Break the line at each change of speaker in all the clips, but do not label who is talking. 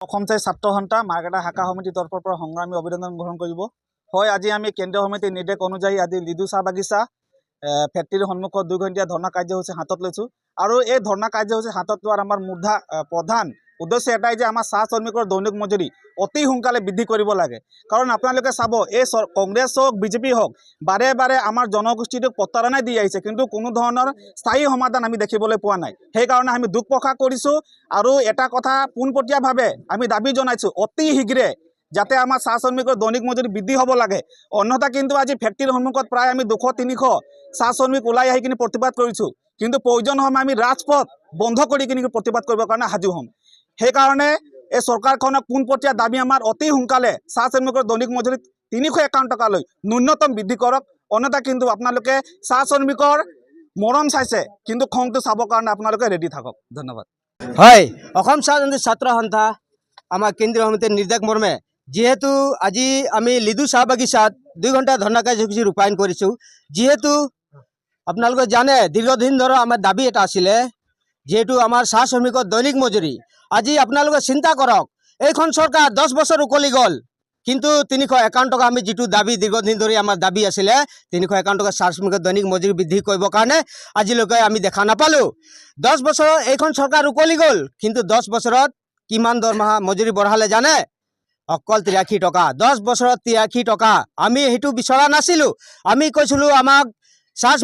অসম চাই ছাত্ৰ সন্থা মাৰ্কেটা শাখা সমিতিৰ তৰফৰ পৰা সংগ্ৰামী অভিনন্দন গ্ৰহণ কৰিব। হয়, আজি আমি কেন্দ্ৰীয় সমিতিৰ নিৰ্দেশ অনুযায়ী আজি লিডু চাহ বাগিচা ফেক্টৰীৰ সন্মুখত 2 ঘণ্টীয়া ধৰ্ণা কাৰ্যসূচী হাতত লৈছোঁ। আৰু এই ধৰ্ণা কাৰ্যসূচী হাতত লোৱাৰ আমাৰ প্ৰধান উদ্দেশ্য এটাই যে আমাৰ চাহ শ্ৰমিকৰ দৈনিক মজুৰি অতি সোনকালে বৃদ্ধি কৰিব লাগে। কাৰণ আপোনালোকে চাব, এই কংগ্ৰেছ হওক বিজেপি হওক বাৰে বাৰে আমাৰ জনগোষ্ঠীটোক প্ৰতাৰণাই দি আহিছে, কিন্তু কোনো ধৰণৰ স্থায়ী সমাধান আমি দেখিবলৈ পোৱা নাই। সেইকাৰণে আমি দুখ প্ৰকাশ কৰিছোঁ আৰু এটা কথা পোনপটীয়াভাৱে আমি দাবী জনাইছোঁ, অতি শীঘ্ৰে যাতে আমাৰ চাহ শ্ৰমিকৰ দৈনিক মজুৰি বৃদ্ধি হ'ব লাগে। অন্যথা কিন্তু আজি ফেক্টৰীৰ সন্মুখত প্ৰায় আমি 200-300 চাহ শ্ৰমিক ওলাই আহি কিনে প্ৰতিবাদ কৰিছোঁ, কিন্তু প্ৰয়োজন সময় আমি ৰাজপথ বন্ধ কৰি কিনে প্ৰতিবাদ কৰিবৰ কাৰণে সাজু হ'ম। সেইকাৰণে এই চৰকাৰখনক পোনপটীয়া দাবী আমাৰ অতি সোনকালে চাহ শ্ৰমিকৰ দৈনিক মজুৰি 351 টকালৈ ন্যূনতম বৃদ্ধি কৰক। অন্যথা কিন্তু আপোনালোকে চাহ শ্ৰমিকৰ মৰম চাইছে, কিন্তু খংটো চাবৰ কাৰণে আপোনালোকে ৰেডি থাকক। ধন্যবাদ।
হয়, অসম চাহ ছাত্ৰ সন্থা আমাৰ কেন্দ্ৰীয় সমিতিৰ নিৰ্দেশ মৰ্মে যেহেতু আজি আমি লিডু চাহ বাগিচাত 2 ঘণ্টা ধৰ্ণা কাৰ্যসূচী ৰূপায়ণ কৰিছোঁ। যেহেতু আপোনালোকে জানে দীৰ্ঘদিন ধৰি আমাৰ দাবী এটা আছিলে, যেহেতু আমাৰ চাহ শ্ৰমিকৰ দৈনিক মজুৰি আজি আপোনালোকে চিন্তা কৰক, এইখন চৰকাৰ 10 বছৰ উকলি গ'ল, কিন্তু 351 টকা আমি যিটো দাবী দীৰ্ঘদিন ধৰি আমাৰ দাবী আছিলে 351 টকা চাহ শ্ৰমিকৰ দৈনিক মজুৰি বৃদ্ধি কৰিবৰ কাৰণে আজিলৈকে আমি দেখা নাপালোঁ। 10 বছৰত এইখন চৰকাৰ উকলি গ'ল, কিন্তু 10 বছৰত কিমান দৰমহা মজুৰি বঢ়ালে জানে? অকল 83 টকা। 10 বছৰত 83 টকা। আমি সেইটো বিচৰা নাছিলোঁ। আমি কৈছিলোঁ আমাক চাহ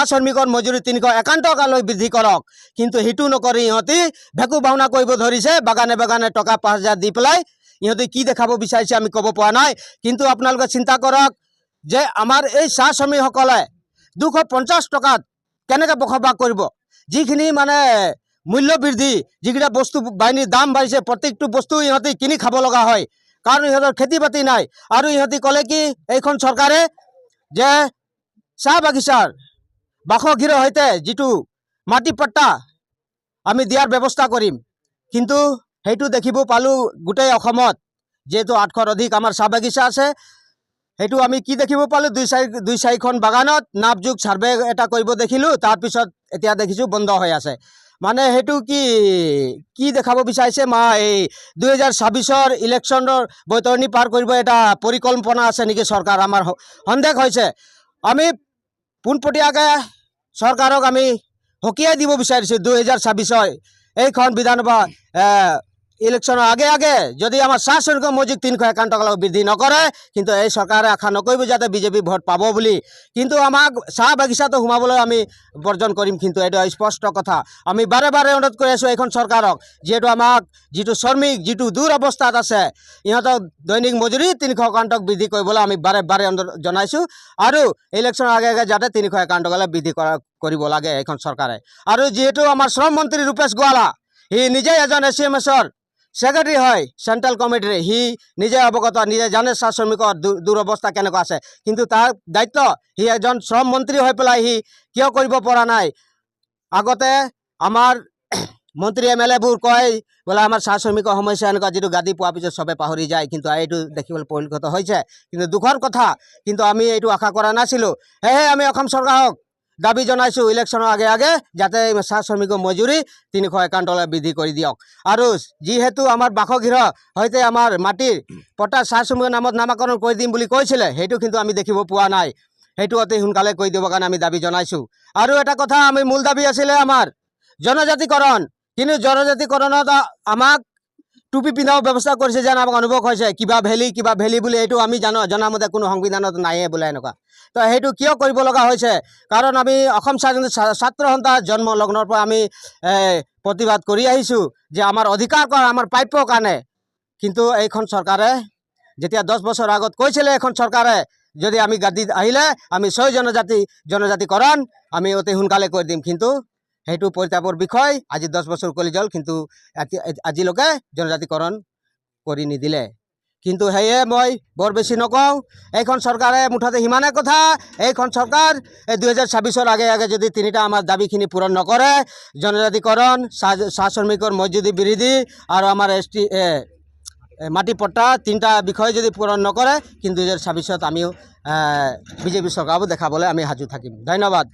শ্ৰমিকৰ মজুৰি 351 টকালৈ বৃদ্ধি কৰক, কিন্তু সেইটো নকৰি ইহঁতি ভেকু ভাওনা কৰিব ধৰিছে। বাগানে বাগানে টকা 5000 দি পেলাই ইহঁতে কি দেখাব বিচাৰিছে আমি ক'ব পৰা নাই। কিন্তু আপোনালোকে চিন্তা কৰক যে আমাৰ এই চাহ শ্ৰমিকসকলে 250 টকাত কেনেকৈ বসবাস কৰিব? যিখিনি মানে মূল্য বৃদ্ধি, যিকেইটা বস্তু বাহিনীৰ দাম বাঢ়িছে, প্ৰত্যেকটো বস্তু ইহঁতে কিনি খাব লগা হয়, কাৰণ ইহঁতৰ খেতি বাতি নাই। আৰু ইহঁতে ক'লে কি এইখন চৰকাৰে যে চাহ বাগিচাৰ বাসগৃহৰ সৈতে যিটো মাটি পট্টা আমি দিয়াৰ ব্যৱস্থা কৰিম, কিন্তু সেইটো দেখিব পালোঁ গোটেই অসমত যেহেতু 800ৰ অধিক আমাৰ চাহ বাগিচা আছে। সেইটো আমি কি দেখিব পালোঁ, 2-4খন বাগানত নাপজোখ ছাৰ্ভে এটা কৰিব দেখিলোঁ, তাৰপিছত এতিয়া দেখিছোঁ বন্ধ হৈ আছে। মানে সেইটো কি দেখাব বিচাৰিছে? এই 2026ৰ ইলেকশ্যনৰ বৈতৰণি পাৰ কৰিব এটা পৰিকল্পনা আছে নেকি চৰকাৰ? আমাৰ সন্দেহ হৈছে। আমি পোনপটীয়াকৈ চৰকাৰক আমি সকীয়াই দিব বিচাৰিছোঁ, 2026ৰ এইখন বিধানসভা ইলেকশ্যনৰ আগে আগে যদি আমাৰ চাহ শ্ৰমিকৰ মজুৰি 351 টকালৈ বৃদ্ধি নকৰে, কিন্তু এই চৰকাৰে আশা নকৰিব যাতে বিজেপি ভোট পাব বুলি। কিন্তু আমাক চাহ বাগিচাটো সোমাবলৈ আমি বৰ্জন কৰিম, কিন্তু এইটো স্পষ্ট কথা। আমি বাৰে বাৰে অনুৰোধ কৰি আছোঁ এইখন চৰকাৰক, যিহেতু আমাক যিটো শ্ৰমিক যিটো দূৰ অৱস্থাত আছে ইহঁতক দৈনিক মজুৰি 351 টকা বৃদ্ধি কৰিবলৈ আমি বাৰে বাৰে অনুৰোধ জনাইছোঁ। আৰু ইলেকশ্যনৰ আগে আগে যাতে 351 টকালৈ বৃদ্ধি কৰিব লাগে এইখন চৰকাৰে। আৰু যিহেতু আমাৰ শ্ৰম মন্ত্ৰী ৰূপেশ গোৱালা, সি নিজে এজন ACMSৰ ছেক্ৰেটাৰী হয় চেণ্ট্ৰেল কমিটিৰ, সি নিজে অৱগত, নিজে জানে চাহ শ্ৰমিকৰ দুৰৱস্থা কেনেকুৱা আছে, কিন্তু তাৰ দায়িত্ব সি এজন শ্ৰম মন্ত্ৰী হৈ পেলাই সি কিয় কৰিব পৰা নাই? আগতে আমাৰ মন্ত্ৰী MLAবোৰ কয় বোলে আমাৰ চাহ শ্ৰমিকৰ সমস্যা এনেকুৱা, যিটো গাদী পোৱাৰ পিছত চবে পাহৰি যায়, কিন্তু এইটো দেখিবলৈ পৰিলক্ষিত হৈছে। কিন্তু দুখৰ কথা, কিন্তু আমি এইটো আশা কৰা নাছিলোঁ। সেয়েহে আমি অসম চৰকাৰক দাবী জনাইছোঁ ইলেকশ্যনৰ আগে আগে যাতে চাহ শ্ৰমিকৰ মজুৰি 351 টকা বৃদ্ধি কৰি দিয়ক। আৰু যিহেতু আমাৰ বাসগৃহ সৈতে আমাৰ মাটিৰ পট্টা চাহ শ্ৰমিকৰ নামত নামাকৰণ কৰি দিম বুলি কৈছিলে, সেইটো কিন্তু আমি দেখিব পোৱা নাই। সেইটো অতি সোনকালে কৰি দিবৰ কাৰণে আমি দাবী জনাইছোঁ। আৰু এটা কথা, আমি মূল দাবী আছিলে আমাৰ জনজাতিকৰণ, কিন্তু জনজাতিকৰণত আমাক টুপি পিন্ধাও ব্যৱস্থা কৰিছে যেন আমাক অনুভৱ হৈছে, কিবা ভেলি বুলি। এইটো আমি জনামতে কোনো সংবিধানত নাইয়ে বোলে এনেকুৱা। তো সেইটো কিয় কৰিব লগা হৈছে? কাৰণ আমি অসম ছাত্ৰ সন্থা জন্ম লগ্নৰ পৰা আমি প্ৰতিবাদ কৰি আহিছোঁ যে আমাৰ অধিকাৰ কৰা, আমাৰ প্ৰাপ্যৰ কাৰণে। কিন্তু এইখন চৰকাৰে যেতিয়া 10 বছৰ আগত কৈছিলে এইখন চৰকাৰে যদি আমি গাদীত আহিলে আমি জনজাতিকৰণ আমি অতি সোনকালে কৰি দিম, কিন্তু সেইটো পৰিতাপৰ বিষয়। আজি 10 বছৰ উকলি গ'ল, কিন্তু আজিলৈকে জনজাতিকৰণ কৰি নিদিলে। কিন্তু সেয়ে মই বৰ বেছি নকওঁ, এইখন চৰকাৰে মুঠতে সিমানে কথা, এইখন চৰকাৰ 2026ৰ আগে আগে যদি 3টা আমাৰ দাবীখিনি পূৰণ নকৰে, জনজাতিকৰণ, চাহ শ্ৰমিকৰ মজুৰি বৃদ্ধি আৰু আমাৰ ST মাটি পট্টা 3টা বিষয় যদি পূৰণ নকৰে, কিন্তু 2026ত আমিও বিজেপি চৰকাৰক দেখাবলৈ আমি সাজু থাকিম। ধন্যবাদ।